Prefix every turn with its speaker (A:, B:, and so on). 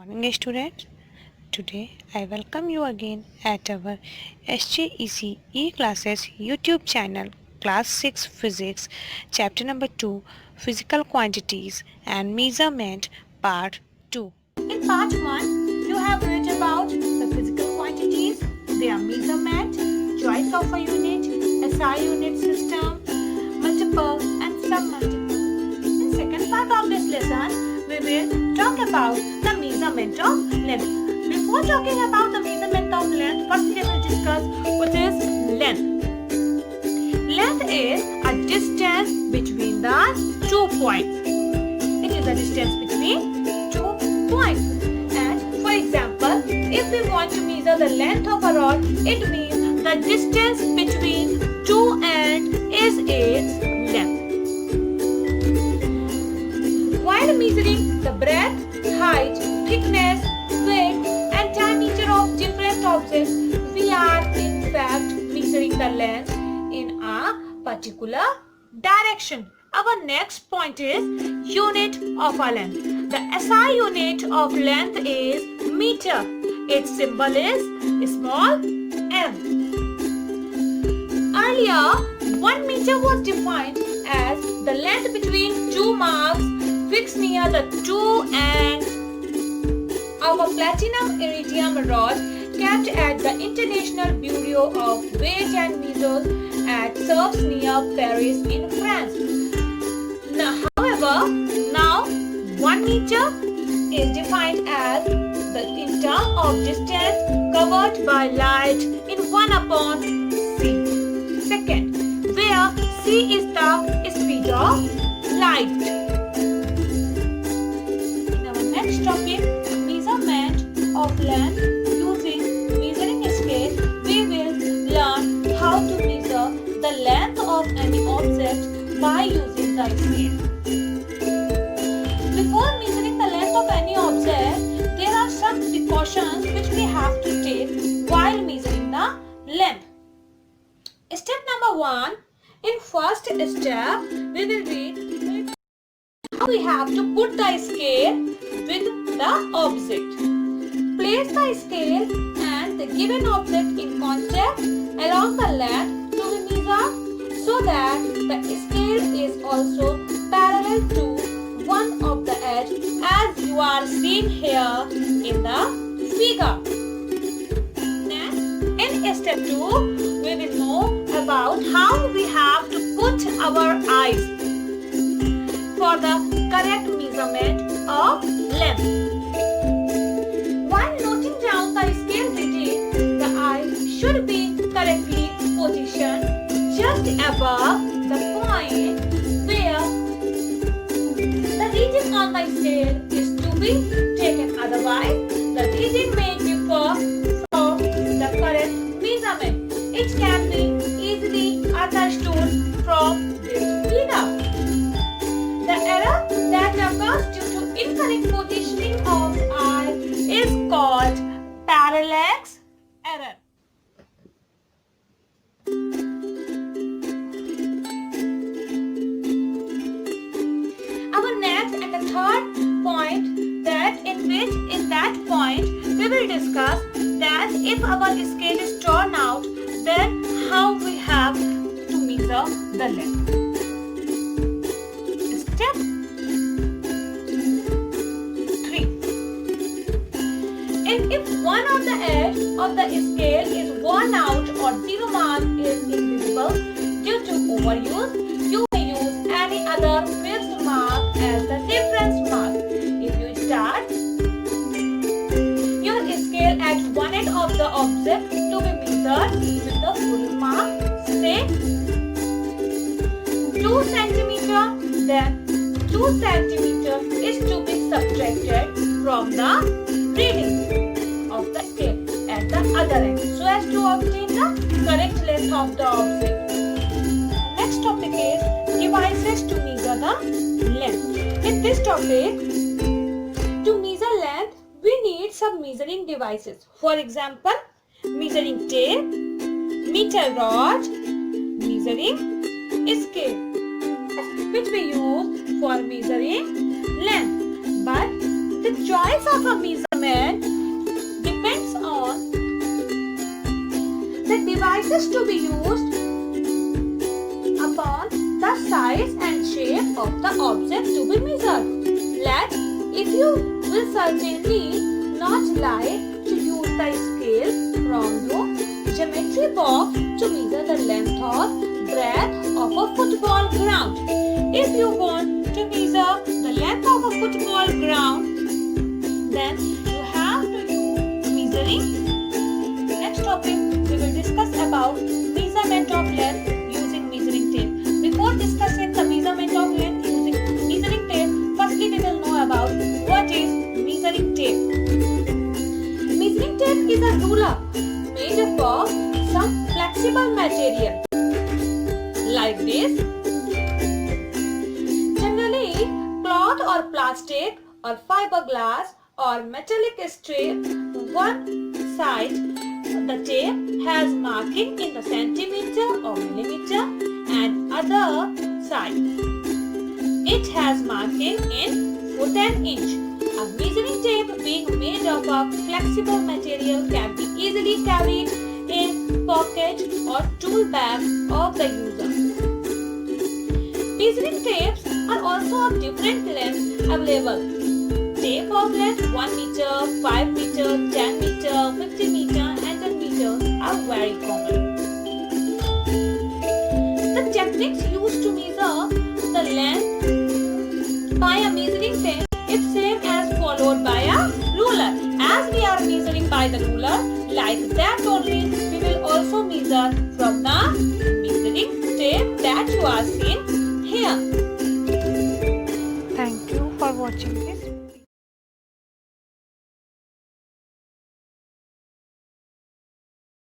A: Morning students, today I welcome you again at our SJEC E-Classes YouTube channel, Class 6 Physics, Chapter number 2, Physical Quantities and Measurement, Part 2.
B: In part 1, you have read about the physical quantities, their measurement, choice of a unit, SI unit system, multiple and sub-multiple. In second part of this lesson, we will talk about the measurement of length. Before talking about the measurement of length, first we will discuss what is length. Length is a distance between the 2 points. It is a distance between 2 points. And for example, if we want to measure the length of a rod, it means the distance between 2 ends is its length. While measuring the breadth, height, thickness, width and diameter of different objects, we are in fact measuring the length in a particular direction. Our next point is unit of a length. The SI unit of length is meter. Its symbol is small m. Earlier, 1 meter was defined as the length between two marks fixed near the two ends of a platinum iridium rod kept at the International Bureau of Weight and Measures at Sèvres near Paris in France. However, now 1 meter is defined as the in terms of distance covered by light in 1 upon c. Second, where c is the speed of light. In our next topic, measurement of length using measuring scale, we will learn how to measure the length of any object by using the scale. Before measuring the length of any object, there are some precautions which we have to take while measuring the length. Step number 1. In first step, we will read how we have to put the scale with the object. Place the scale and the given object in contact along the length to be measured so that the scale is also parallel to one of the edge as you are seeing here in the figure. Next, in step 2, we will know about how we have to put our eyes for the correct measurement of length. While noting down the scale reading, the eye should be correctly positioned just above the point where the reading on the scale is to be taken. Otherwise, the reading may differ from the correct measurement. It can be easily understood from this figure. The error that occurs due to incorrect positioning of the eye is called parallax error. Our next and the third point, that in which in that point we will discuss that if our scale is torn out, then how we have to measure the length. Step 3. And if one of the edge of the scale is worn out or 0 mark is invisible due to overuse, you may use any other fixed mark as the reference mark. If you start your scale at one end of the object to be measured with the full mark, say 2 cm, then 2 cm is to be subtracted from the reading of the scale at the other end so as to obtain the correct length of the object. Next topic is devices to measure the length. In this topic, to measure length, we need some measuring devices. For example, measuring tape, meter rod, measuring scale, which we use for measuring length. But the choice of a measurement is to be used upon the size and shape of the object to be measured. Let if you will certainly not like to use the scale from the geometry box to measure the length or breadth of a football ground. If you want to measure the length of a football ground, then you have to use measuring. Next topic, we will discuss about measurement of length using measuring tape. Before discussing the measurement of length using measuring tape, firstly we will know about what is measuring tape. Measuring tape is a ruler made up of some flexible material like this. Generally, cloth or plastic or fiberglass or metallic strip. One side the tape has marking in the centimeter or millimeter, and other side it has marking in foot and inch. A measuring tape being made up of flexible material can be easily carried in pocket or tool bag of the user. Measuring tapes are also of different lengths available. Tape of length 1 meter, 5 meter, 10 meter, 50 meter and 10 meters are very common. The techniques used to measure the length by a measuring tape is same as followed by a ruler. As we are measuring by the ruler, like that only we will also measure from the measuring tape that you are seeing here.
A: Thank you for watching this